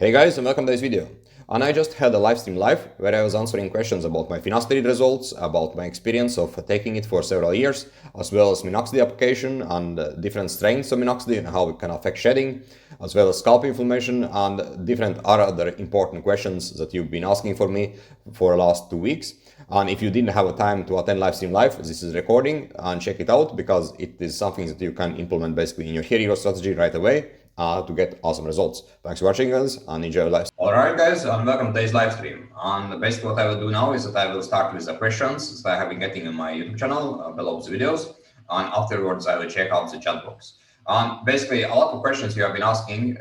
Hey guys, and welcome to this video. And I just had a live stream live where I was answering questions about my Finasteride results, about my experience of taking it for several years, as well as Minoxidil application and different strengths of Minoxidil and how it can affect shedding, as well as scalp inflammation and different other important questions that you've been asking for me for the last 2 weeks. And if you didn't have a time to attend live stream live, this is recording and check it out because it is something that you can implement basically in your hero strategy right away. To get awesome results. Thanks for watching, guys, and enjoy the live stream. Alright, guys, and welcome to today's live stream. And basically what I will do now is that I will start with the questions that I have been getting on my YouTube channel below the videos, and afterwards I will check out the chat box. And basically a lot of questions you have been asking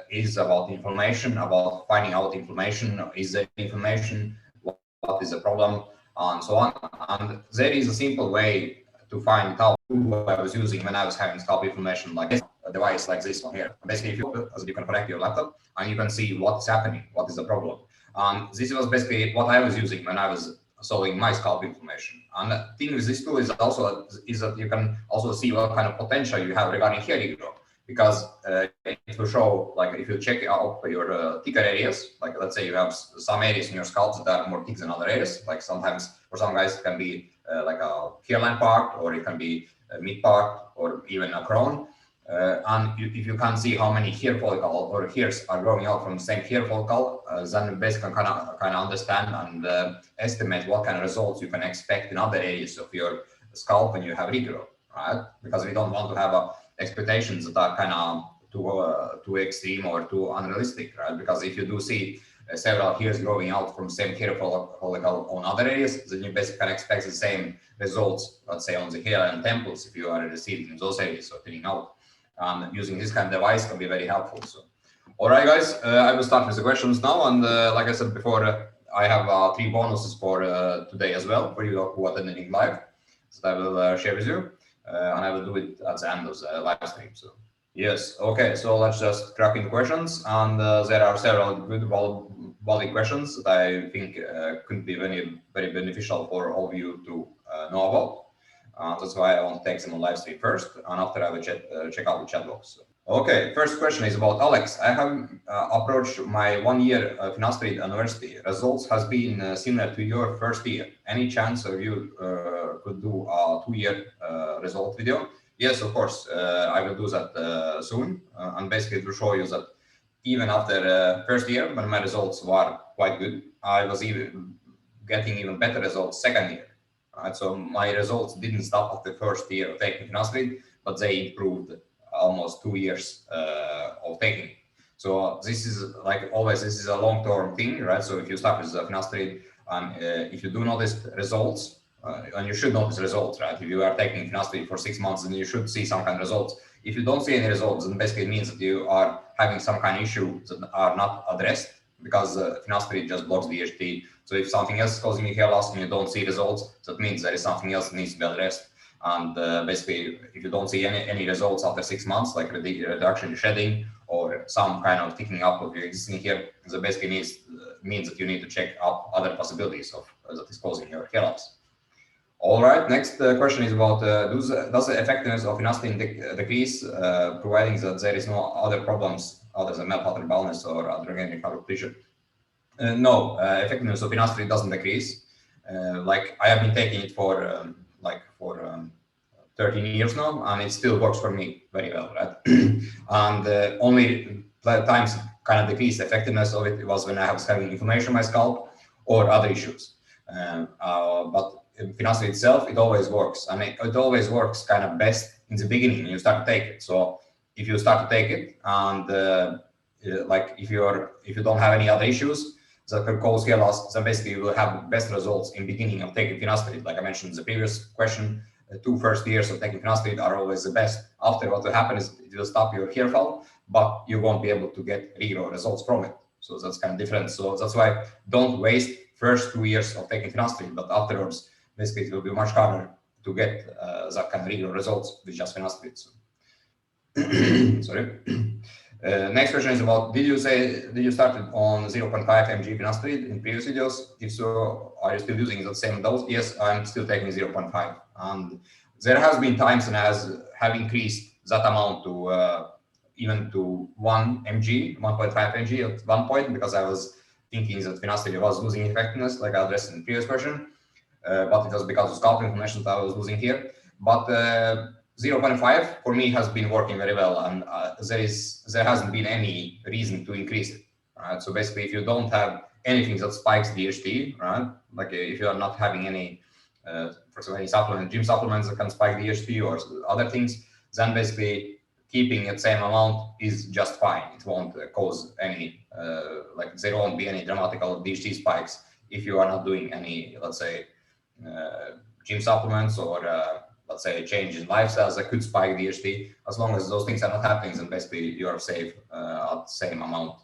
is about inflammation, about finding out inflammation, is there inflammation, what is the problem, and so on. And there is a simple way to find out who I was using when I was having scalp inflammation like this. A device like this one here. Basically, if you can connect your laptop and you can see what's happening, what is the problem. And this was basically what I was using when I was solving my scalp inflammation. And the thing with this tool is also that you can also see what kind of potential you have regarding hair regrowth, because it will show, like if you check out your thicker areas, like let's say you have some areas in your scalp that are more thick than other areas, like sometimes for some guys it can be like a hairline part, or it can be a mid part, or even a crown. And if you can see how many hair follicle or hairs are growing out from the same hair follicle, then you basically kind of understand and estimate what kind of results you can expect in other areas of your scalp when you have regrowth, right? Because we don't want to have expectations that are kind of too extreme or too unrealistic, right? Because if you do see several hairs growing out from the same hair follicle on other areas, then you basically can expect the same results, let's say on the hair and temples, if you are receiving in those areas or thinning out. Using this kind of device can be very helpful. So, all right, guys, I will start with the questions now. And like I said before, I have 3 bonuses for today as well for you who are attending live that I will share with you. And I will do it at the end of the live stream. So, yes, okay, so let's just crack in questions. And there are several good, valid questions that I think could be very, very beneficial for all of you to know about. That's why I want to take them on live stream first, and after I will check out the chat box. Okay, first question is about Alex. I have approached my 1-year Finasteride anniversary. Results has been similar to your first year. Any chance of you could do a 2-year result video? Yes, of course. I will do that soon, and basically to show you that even after first year, when my results were quite good, I was even getting even better results second year. Right, so my results didn't stop at the first year of taking Finasteride, but they improved almost 2 years of taking it. So this is like always, this is a long-term thing, right? So if you start with Finasteride, and if you do notice results, and you should notice results, right? If you are taking Finasteride for 6 months, then you should see some kind of results. If you don't see any results, then basically it means that you are having some kind of issue that are not addressed, because Finasteride just blocks DHT. So if something else is causing you hair loss and you don't see results, that means there is something else that needs to be addressed. And basically, if you don't see any results after 6 months, like reduction in shedding or some kind of thickening up of your existing hair, that basically means that you need to check out other possibilities of that is causing your hair loss. All right, next question is about does the effectiveness of Finasteride decrease, providing that there is no other problems other than male pattern baldness or androgenic alopecia? No, effectiveness of Finasteride doesn't decrease. Like I have been taking it for 13 years now, and it still works for me very well, right? And only times kind of decreased effectiveness of it was when I was having inflammation in my scalp or other issues. But Finasteride itself, it always works, and it always works kind of best in the beginning when you start to take it. So if you start to take it, and like if you don't have any other issues that can cause hair loss, then basically you will have best results in beginning of taking Finasteride. Like I mentioned in the previous question, the 2 first years of taking Finasteride are always the best. After, what will happen is it will stop your hair fall, but you won't be able to get regrowth results from it. So that's kind of different. So that's why don't waste first 2 years of taking Finasteride, but afterwards, basically it will be much harder to get that kind of regrowth results with just Finasteride. So. Sorry. Next question is about, did you start on 0.5 mg Finasteride in previous videos? If so, are you still using the same dose? Yes, I'm still taking 0.5. And there has been times when I have increased that amount to even to 1 mg, 1.5 mg at one point, because I was thinking that finasteride was losing effectiveness, like I addressed in the previous version, but it was because of scalp inflammation that I was losing here. But 0.5 for me has been working very well, and there hasn't been any reason to increase it. Right? So basically, if you don't have anything that spikes DHT, right? Like if you are not having any, for example, any supplement, gym supplements that can spike DHT or other things, then basically keeping the same amount is just fine. It won't cause any, like there won't be any dramatic DHT spikes if you are not doing any, let's say, gym supplements or let's say a change in lifestyles that could spike DHT. As long as those things are not happening, then basically you are safe at the same amount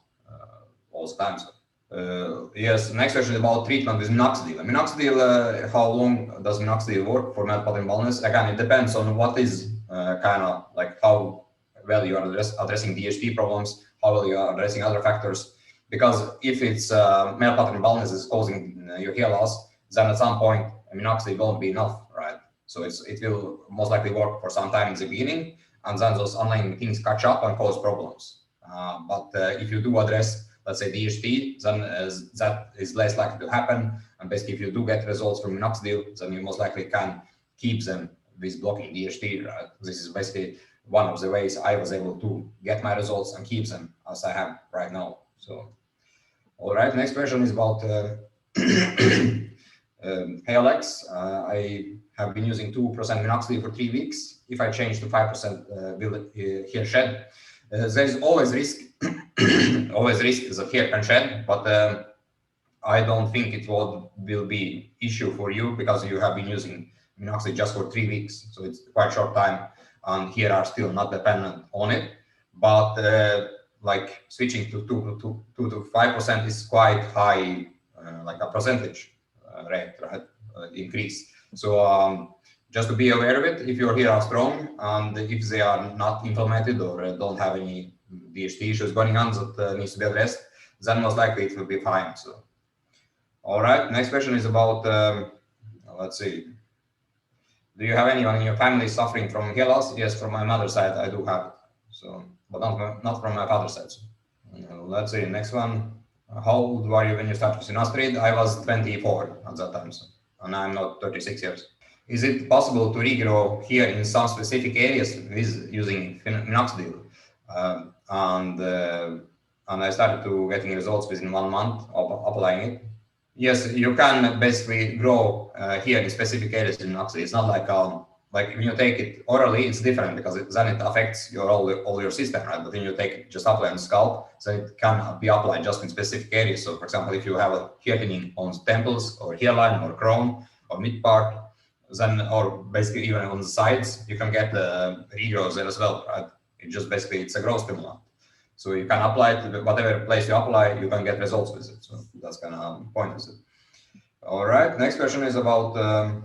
all the time. So, yes, next question is about treatment with minoxidil. Minoxidil, how long does minoxidil work for male pattern baldness? Again, it depends on what is kind of like how well you are addressing DHT problems, how well you are addressing other factors. Because if it's male pattern baldness is causing your hair loss, then at some point minoxidil won't be enough, right? So it will most likely work for some time in the beginning, and then those underlying things catch up and cause problems. But if you do address, let's say, DHT, then that is less likely to happen. And basically, if you do get results from minoxidil, then you most likely can keep them with blocking DHT, right? This is basically one of the ways I was able to get my results and keep them as I have right now. So, all right, next question is about hey Alex, I have been using 2% minoxidil for 3 weeks. If I change to 5%, will hair shed? There is always risk, always risk that hair can shed, but I don't think it will be issue for you because you have been using minoxidil just for 3 weeks, so it's quite short time, and hair are still not dependent on it. But like switching to 2 to 5% is quite high, like a percentage rate, right? Increase. So just to be aware of it, if your hair are strong and if they are not inflamed or don't have any DHT issues going on that needs to be addressed, then most likely it will be fine. So, all right. Next question is about, let's see. Do you have anyone in your family suffering from hair loss? Yes, from my mother's side, I do have it. So, but not from my father's side. So, let's see. Next one. How old were you when you started Finasteride? I was 24 at that time, so, and I'm not 36 years. Is it possible to regrow hair in some specific areas with using minoxidil? And I started to getting results within 1 month of applying it. Yes, you can basically grow hair in specific areas in minoxidil. It's not like when you take it orally, it's different because then it affects all your system, right? But when you take it just apply on the scalp, then it can be applied just in specific areas. So, for example, if you have a hair thinning on the temples or hairline or crown or mid part, then or basically even on the sides, you can get the regrowth there as well, right? It's a growth stimulant. So you can apply it to whatever place you apply, you can get results with it. So that's kind of the point of it. All right, next question is about,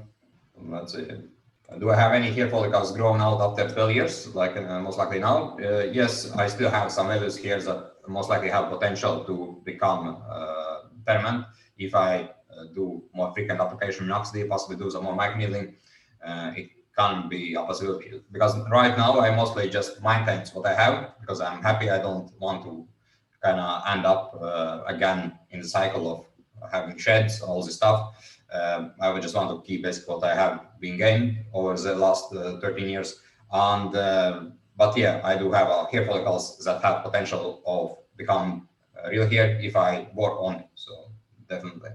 let's see, do I have any hair follicles grown out after 12 years, like most likely now? Yes, I still have some vellus hairs that most likely have potential to become permanent if I do more frequent application of minoxidil, possibly do some more microneedling. It can be a possibility because right now I mostly just maintain what I have because I'm happy. I don't want to kind of end up again in the cycle of having sheds, all this stuff. I would just want to keep basically what I have been gained over the last 13 years. And but yeah, I do have hair follicles that have potential of becoming real hair if I work on it. So definitely.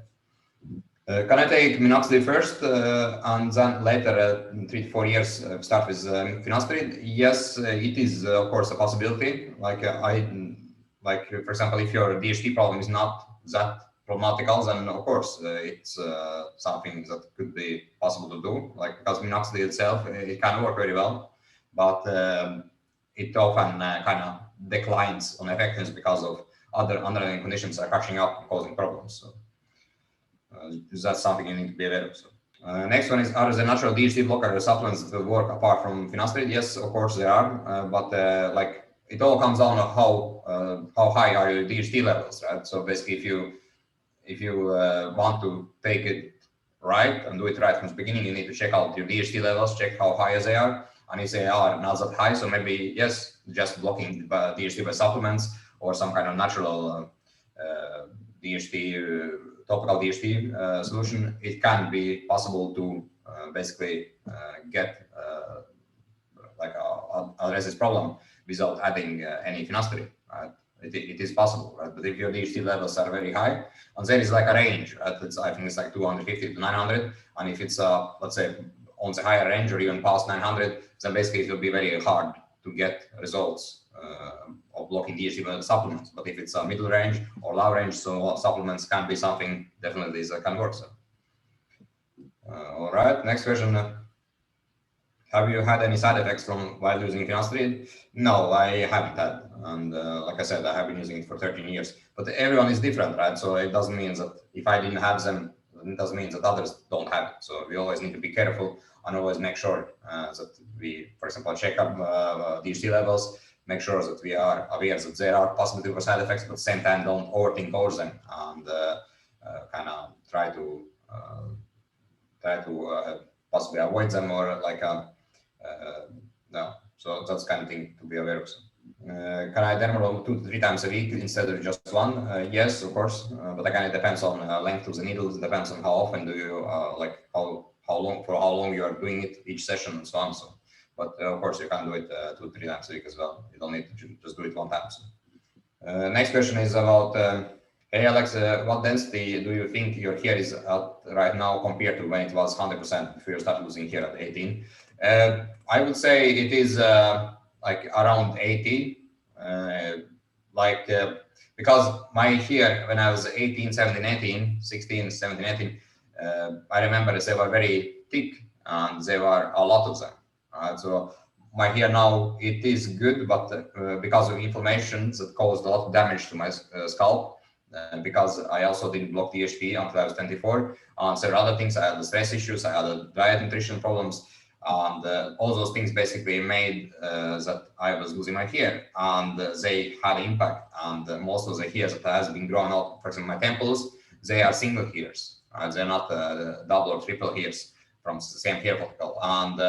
Can I take minoxidil first and then later, in 3 to 4 years, start with finasteride? Yes, it is of course a possibility. Like for example, if your DHT problem is not that problematical, then of course it's something that could be possible to do. Like because minoxidil itself, it can work very well, but it often kind of declines on effectiveness because of other underlying conditions that are catching up and causing problems. So. That's something you need to be aware of. So, next one is, are there natural DHT blocker supplements that will work apart from finasteride? Yes, of course there are, but like it all comes down to how high are your DHT levels, right? So basically, if you want to take it right and do it right from the beginning, you need to check out your DHT levels, check how high they are, and if they are not that high, so maybe yes, just blocking DHT by supplements or some kind of natural DHT, topical DHT solution, it can be possible to basically get address this problem without adding any finasteride. Right? It is possible, right? But if your DHT levels are very high, and there is like a range, right? I think it's like 250 to 900, and if it's let's say on the higher range or even past 900, then basically it will be very hard to get results of blocking DHT with supplements. But if it's a middle range or low range, so supplements can be something definitely that can work. So. All right, next question. Have you had any side effects from while using finasteride? No, I haven't had. And like I said, I have been using it for 13 years. But everyone is different, right? So it doesn't mean that if I didn't have them, it doesn't mean that others don't have it. So we always need to be careful and always make sure that we, for example, check up DHT levels, make sure that we are aware that there are possibility for side effects, but at the same time don't overthink over them and kind of try to possibly avoid them or like no. So that's kind of thing to be aware of. Can I dermal 2 to 3 times a week instead of just one? Yes, of course, but again, it depends on length of the needles. It depends on how often do you like how long you are doing it each session and so on. So, but of course, you can do it 2 to 3 times a week as well. You don't need to just do it one time. So. Next question is about. Hey Alex, what density do you think your hair is at right now compared to when it was 100% before you started losing hair at 18? I would say it is like around 80, because my hair when I was 18, 17, 18, 16, 17, 18, I remember they were very thick and there were a lot of them. So my hair now, it is good, but because of inflammation that caused a lot of damage to my scalp, because I also didn't block DHT until I was 24, and several other things. I had the stress issues, I had diet nutrition problems, and all those things basically made that I was losing my hair, and they had an impact. And most of the hairs that has been grown out, for example, my temples, they are single hairs. They're not double or triple hairs from the same hair follicle. And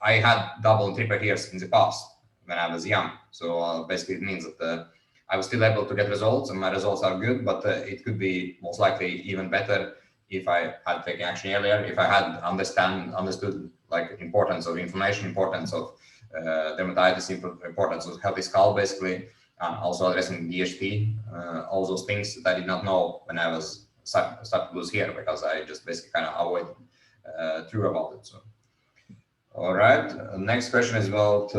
I had double and triple hairs in the past when I was young. So basically it means that I was still able to get results, and my results are good, but it could be most likely even better if I had taken action earlier, if I had understood like importance of inflammation, importance of dermatitis, importance of healthy scalp, basically, and also addressing DHT, all those things that I did not know when I was starting to lose hair, because I just basically kind of avoided through about it. So, all right, next question is about.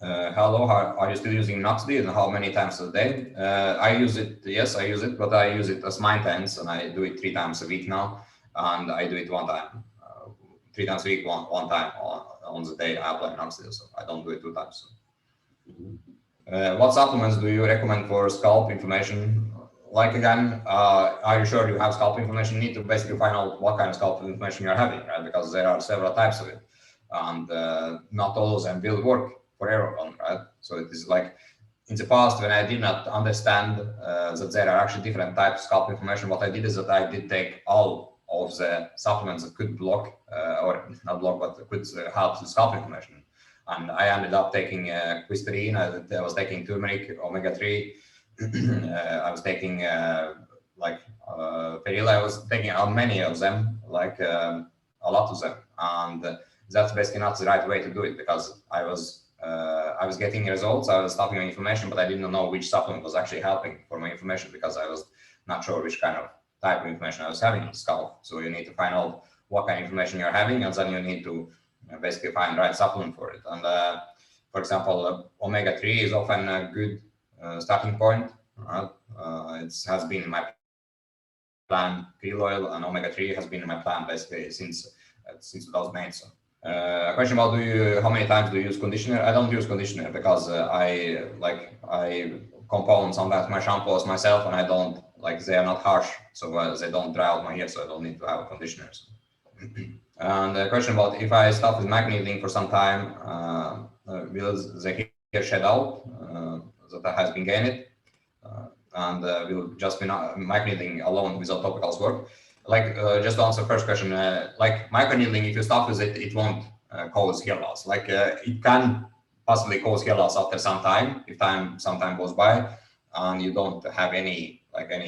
Hello, are you still using Minoxidil and how many times a day? I use it, yes, I use it, but I use it as maintenance, and I do it 3 times a week now, and I do it one time, 3 times a week, one time on the day I apply Minoxidil, so I don't do it 2 times. So. What supplements do you recommend for scalp inflammation? Like again, are you sure you have scalp inflammation? You need to basically find out what kind of scalp inflammation you're having, right? Because there are several types of it, and not all of them will work for everyone, right? So it is like in the past when I did not understand that there are actually different types of scalp inflammation, what I did is that I did take all of the supplements that could block or not block, but could help the scalp inflammation. And I ended up taking quistyrene, I was taking turmeric, omega-3, I was taking perilla, I was taking many of them, like a lot of them. And that's basically not the right way to do it, because I was getting results, I was stopping my inflammation, but I didn't know which supplement was actually helping for my inflammation, because I was not sure which kind of type of inflammation I was having in the scalp. So you need to find out what kind of inflammation you're having, and then you need to basically find the right supplement for it. And for example, omega-3 is often a good starting point. It has been in my plan, krill oil and omega-3 has been in my plan basically since 2008. So. A question about how many times do you use conditioner? I don't use conditioner because I compound sometimes my shampoos myself, and I don't they are not harsh, so they don't dry out my hair, so I don't need to have a conditioner. So. And a question about if I stop with mic needling for some time, will the hair shed out that has been gained, and will just be mic needling alone without topicals work? Just to answer the first question, microneedling, if you stop with it, it won't cause hair loss. It can possibly cause hair loss after some time, if some time goes by, and you don't have any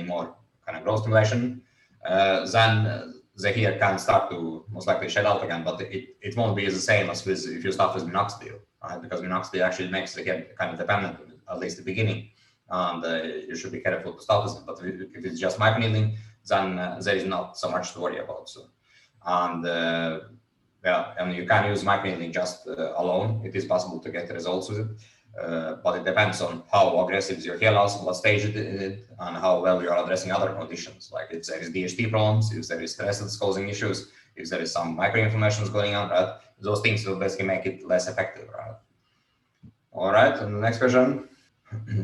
more kind of growth stimulation, then the hair can start to most likely shed out again, but it won't be the same as if you start with minoxidil, right? Because minoxidil actually makes the hair kind of dependent, at least the beginning, and you should be careful to start with it. But if it's just microneedling, then there is not so much to worry about. So, and yeah, and you can use microneedling just alone. It is possible to get results with it. But it depends on how aggressive is your hair loss, what stage it is, and how well you are addressing other conditions. Like if there is DHT problems, if there is stress that's causing issues, if there is some microinflammations going on, right? Those things will basically make it less effective, right? All right, and the next question.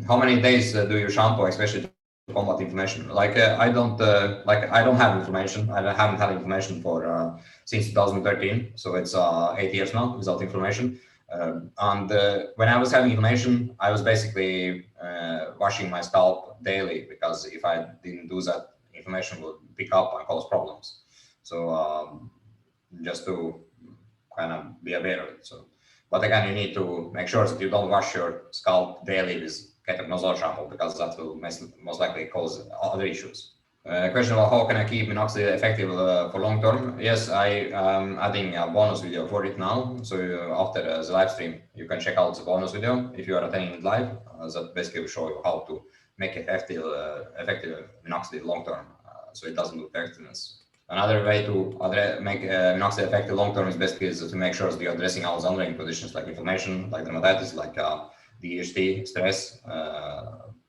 How many days do you shampoo, especially to combat inflammation? Like I don't have inflammation. I haven't had inflammation for since 2013, so it's 8 years now without inflammation. And when I was having inflammation, I was basically washing my scalp daily, because if I didn't do that, inflammation would pick up and cause problems. So just to kind of be aware of it. So, but again, you need to make sure that you don't wash your scalp daily with ketoconazole shampoo, because that will most likely cause other issues. Question about how can I keep minoxidil effective for long term? Yes, I am adding a bonus video for it now. So after the live stream, you can check out the bonus video if you are attending it live. That basically will show you how to make effective minoxidil long term, so it doesn't lose effectiveness. Another way to make minoxidil effective long term is basically to make sure that you're addressing all the underlying conditions like inflammation, like dermatitis, like DHT, stress,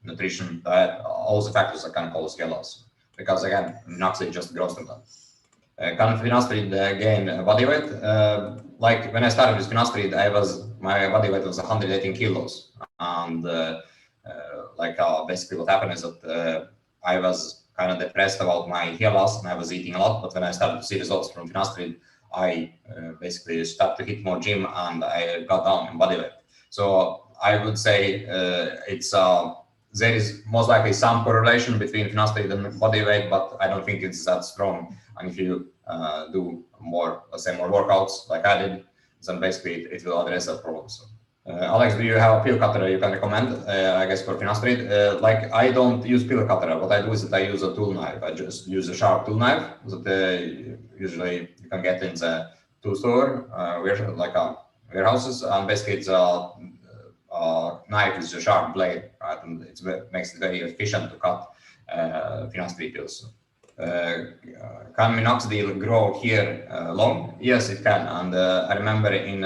nutrition, diet, all the factors that can cause hair loss. Because again, minoxidil just grows them. Can Finasteride gain body weight? Like when I started with Finasteride, my body weight was 118 kilos, and basically what happened is that I was kind of depressed about my hair loss, and I was eating a lot. But when I started to see results from Finasteride, I basically started to hit more gym, and I got down in body weight. So I would say there is most likely some correlation between Finasteride and body weight, but I don't think it's that strong. And if you do more, let's say more workouts like I did, then basically it will address that problem. So, Alex, do you have a pill cutter you can recommend? I guess for Finasteride, like I don't use pill cutter. What I do is that I use a tool knife. I just use a sharp tool knife that usually you can get in the tool store, warehouses, and basically it's a knife is a sharp blade, right? And it makes it very efficient to cut Finasteride pills. Can minoxidil grow hair long? Yes, it can. And I remember in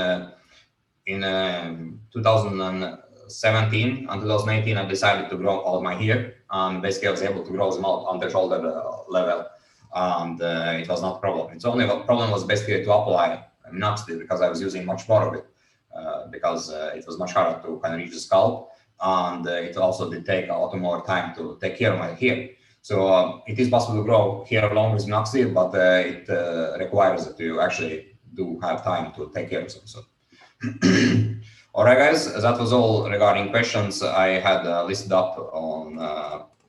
2017 and 2018, I decided to grow all my hair, and basically I was able to grow them out on the shoulder level, and it was not a problem. Its only problem was basically to apply minoxidil, because I was using much more of it. Because it was much harder to kind of reach the scalp, and it also did take a lot more time to take care of my hair. So it is possible to grow hair long with minoxidil, but it requires that you actually do have time to take care of them. So. All right, guys, that was all regarding questions I had listed up on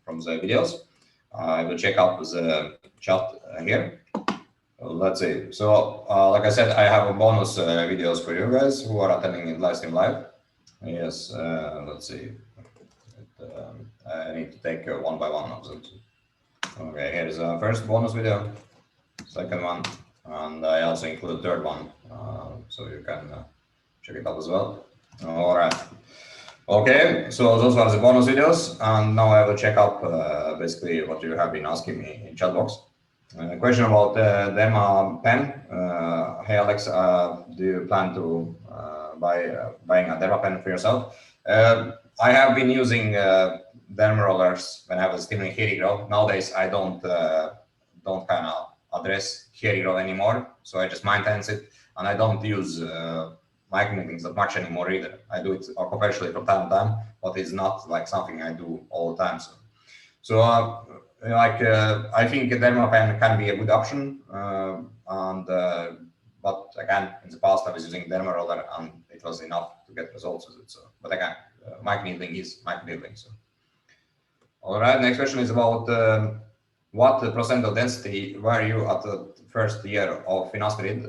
from the videos. I will check out the chat here. Let's see. So, like I said, I have a bonus videos for you guys who are attending in Livestream live. Yes, let's see. I need to take one by one of them. Okay, here's the first bonus video, second one, and I also include the third one, so you can check it out as well. All right. Okay, so those are the bonus videos, and now I will check out basically what you have been asking me in chat box. Question about Derma pen. Hey Alex, do you plan to buying a Derma pen for yourself? I have been using derma rollers when I was still in hair regrowth. Nowadays, I don't kind of address hair regrowth anymore, so I just maintain it, and I don't use microneedlings that much anymore either. I do it occasionally from time to time, but it's not like something I do all the time. So I think a derma pen can be a good option, but again, in the past I was using derma roller and it was enough to get results with it. So, but again, microneedling is microneedling. So, all right. Next question is about what percent of density were you at the first year of Finasteride?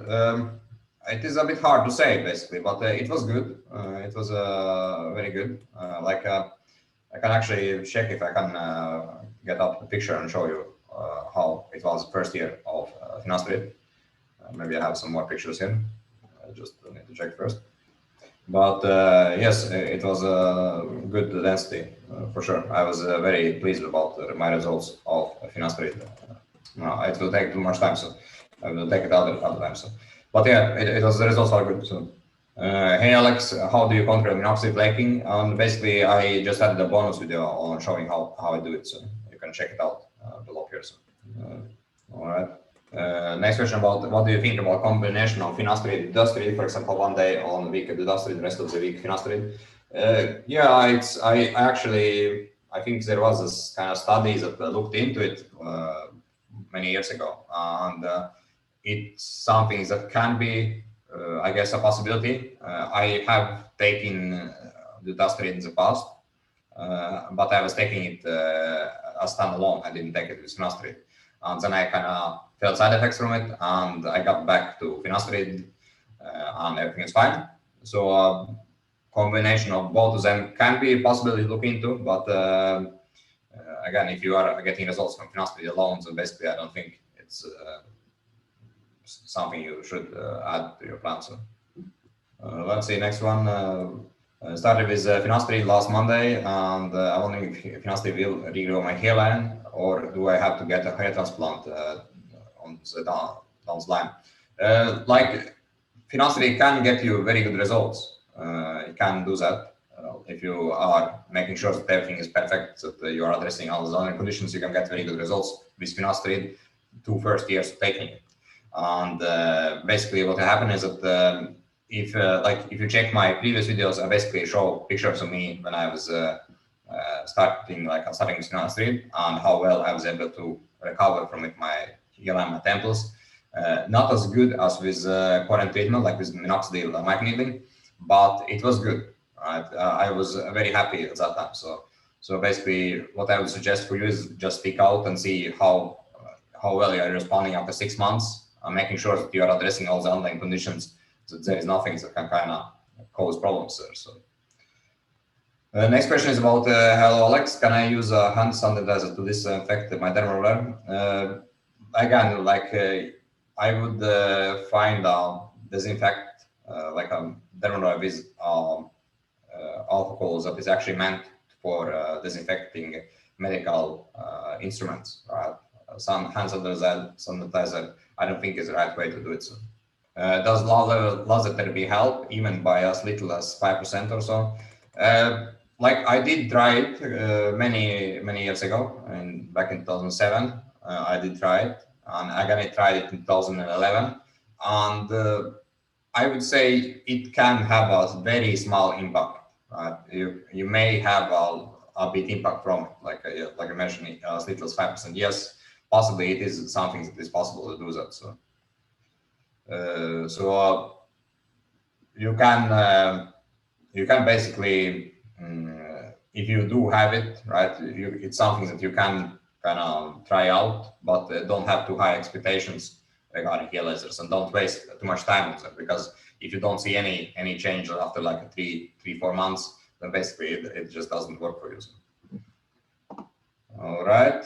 It is a bit hard to say basically, but it was good. It was very good. I can actually check if I can get up the picture and show you how it was first year of Finasteride. Maybe I have some more pictures here. I just need to check first. But yes, it was a good density for sure. I was very pleased about my results of Finasteride. No, it will take too much time, so I will take it other time. So, but yeah, the results are good. So, hey Alex, how do you control minoxidil flaking? And basically, I just added a bonus video on showing how I do it, so you can check it out below here. So, all right. Next question about what do you think about combination of finasteride, dusтерide, for example, one day on week the dusteride, the rest of the week finasteride. Yeah, it's I think there was this kind of studies that looked into it many years ago, and it's something that can be, I guess, a possibility. I have taken the dusteride in the past, but I was taking it as standalone. I didn't take it with finasteride, and then I kind of felt side effects from it, and I got back to finasteride, and everything is fine. So combination of both of them can be a possibility to look into, but again, if you are getting results from finasteride alone, so basically I don't think it's something you should add to your plan. So let's see, next one. Started with finasteride last Monday, and I'm wondering if finasteride will regrow my hairline, or do I have to get a hair transplant on the down the line? Like finasteride can get you very good results. It can do that if you are making sure that everything is perfect, that you are addressing all the other conditions. You can get very good results with finasteride 2 first years of taking it. And basically, what happened is that if you check my previous videos, I basically show pictures of me when I was starting with finasteride and how well I was able to recover from it, my heel and my temples. Not as good as with current treatment, like with minoxidil and microneedling, but it was good. Right? I was very happy at that time. So basically, what I would suggest for you is just speak out and see how well you are responding after 6 months, making sure that you are addressing all the underlying conditions, that there is nothing that can kind of cause problems there. So next question is about hello Alex, can I use a hand sanitizer to disinfect my dermal layer? Again, I would find disinfect like a dermal layer with alcohol that is actually meant for disinfecting medical instruments, right? Some hand sanitizer, I don't think is the right way to do it. So, does laser therapy help even by as little as 5% or so? Like I did try it many years ago, and back in 2007, I did try it, and again I tried it in 2011, and I would say it can have a very small impact. Right? You may have a big impact from it, like I mentioned, as little as 5%. Yes, possibly it is something that is possible to do that. So you can basically, if you do have it, right, it's something that you can kind of try out, but don't have too high expectations regarding hair lasers, and don't waste too much time on them, because if you don't see any change after like 3-4 months, then basically it just doesn't work for you. So. All right.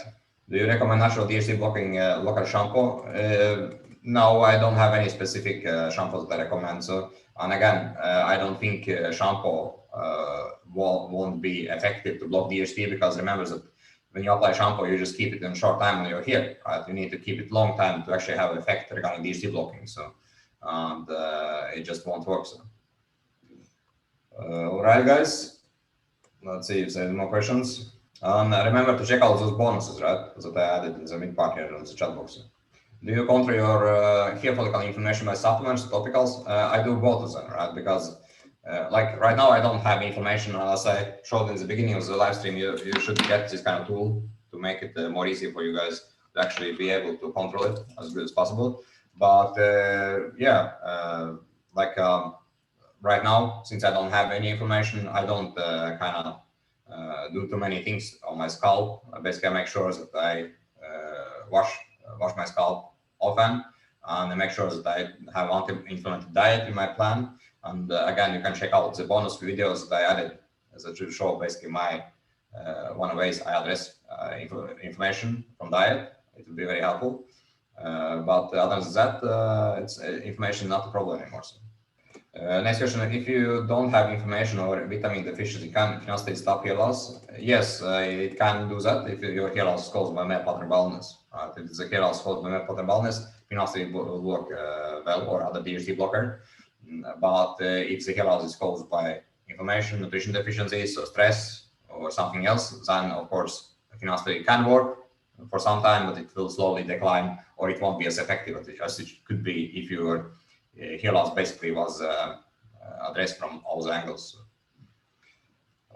Do you recommend natural DHT blocking local shampoo? No, I don't have any specific shampoos that I recommend. So, and again, I don't think shampoo won't be effective to block DHT, because remember that when you apply shampoo, you just keep it in short time on your hair, right? You need to keep it long time to actually have effect regarding DHT blocking. So, and it just won't work. So, all right, guys. Let's see if there's more questions. And remember to check out those bonuses, right? That I added in the mid part here in the chat box. Do you control your hair follicle inflammation by supplements, topicals? I do both of them, right? Because like right now, I don't have information. As I showed in the beginning of the live stream, you should get this kind of tool to make it more easy for you guys to actually be able to control it as good as possible. But right now, since I don't have any information, I don't do too many things on my scalp. Basically, I make sure that I wash my scalp often, and make sure that I have anti-inflammatory diet in my plan. And again, you can check out the bonus videos that I added that should show basically my one of the ways I address inflammation from diet. It will be very helpful. But other than that, it's inflammation not a problem anymore. So. Next question: if you don't have inflammation or vitamin deficiency, can finasteride stop hair loss? Yes, it can do that if your hair loss is caused by male pattern baldness. If it's a hair loss caused by male pattern baldness, finasteride will work well, or other DHT blocker. But if the hair loss is caused by inflammation, nutrition deficiencies, or stress, or something else, then of course finasteride can work for some time, but it will slowly decline, or it won't be as effective as it could be if your hair loss basically was addressed from all the angles.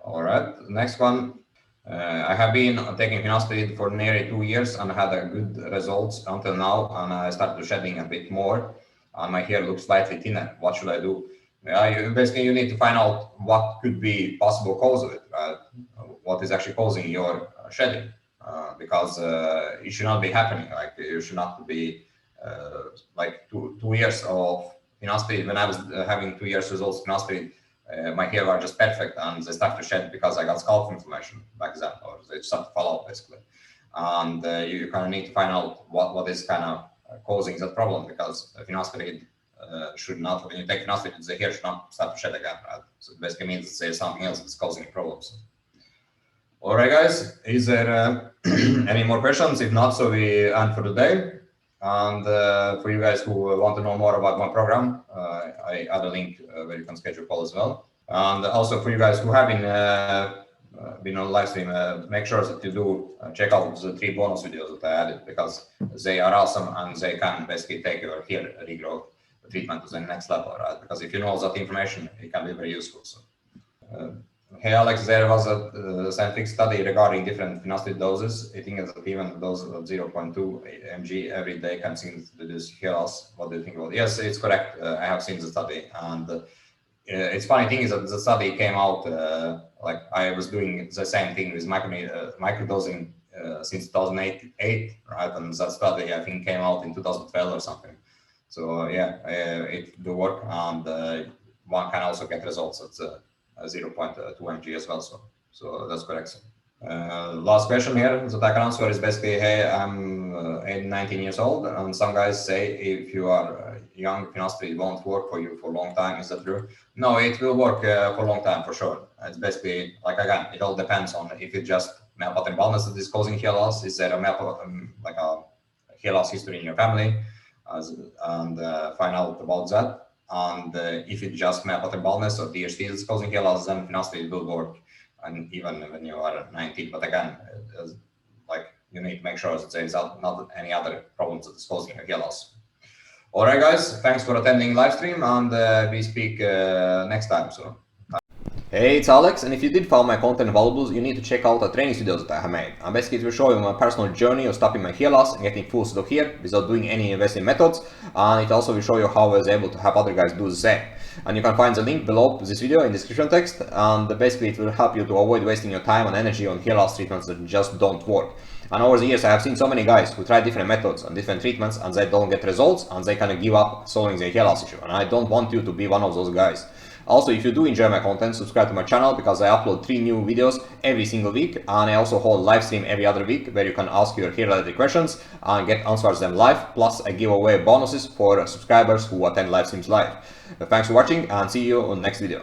All right, next one. I have been taking finasteride for nearly 2 years and had a good results until now, and I started shedding a bit more, and my hair looks slightly thinner. What should I do? Basically, you need to find out what could be possible cause of it, right? What is actually causing your shedding, because it should not be happening. Like, you should not be like two years of finasteride. When I was having 2 years results of finasteride, my hair were just perfect, and they started to shed because I got scalp inflammation back then, or they started to fall out basically. And you kind of need to find out what is kind of causing that problem, because finasteride should not, when you take finasteride, the hair should not start to shed again, right? So it basically means that there's something else that's causing problems. All right, guys, is there any more questions? If not, so we end for today. And for you guys who want to know more about my program, I add a link where you can schedule a call as well. And also for you guys who have been on live stream, make sure that you do check out the 3 bonus videos that I added, because they are awesome and they can basically take your hair regrowth treatment to the next level, right? Because if you know that information, it can be very useful. So, hey Alex, there was a scientific study regarding different finasteride doses. I think that even a dose of 0.2 mg every day can seem to reduce hair loss. What do you think about it? Yes, it's correct. I have seen the study, and it's funny thing is that the study came out like I was doing the same thing with microdosing since 2008, right? And that study I think came out in 2012 or something. So yeah, it do work, and one can also get results at 0.2 mg as well. So that's correct. Last question here that I can answer is basically, hey, I'm 19 years old, and some guys say if you are young, finasteride won't work for you for a long time. Is that true? No, it will work for a long time for sure. It's basically, like, again, it all depends on if it's just male pattern baldness that is causing hair loss. Is there a like a hair loss history in your family? And find out about that. And if it's just male pattern baldness or DHT that's causing hair loss, then finasteride will work, and even when you are 19. But again, like, you need to make sure that there is not any other problems that is causing your hair loss. All right, guys, thanks for attending live stream, and we speak next time. So. Hey, it's Alex, and if you did find my content valuable, you need to check out the training videos that I have made. And basically it will show you my personal journey of stopping my hair loss and getting full set of hair without doing any investing methods, and it also will show you how I was able to help other guys do the same. And you can find the link below this video in the description text, and basically it will help you to avoid wasting your time and energy on hair loss treatments that just don't work. And over the years I have seen so many guys who try different methods and different treatments and they don't get results, and they kind of give up solving their hair loss issue, and I don't want you to be one of those guys. Also, if you do enjoy my content, subscribe to my channel, because I upload 3 new videos every single week, and I also hold live stream every other week where you can ask your hair related questions and get answers them live, plus I give away bonuses for subscribers who attend live streams live. Thanks for watching, and see you on the next video.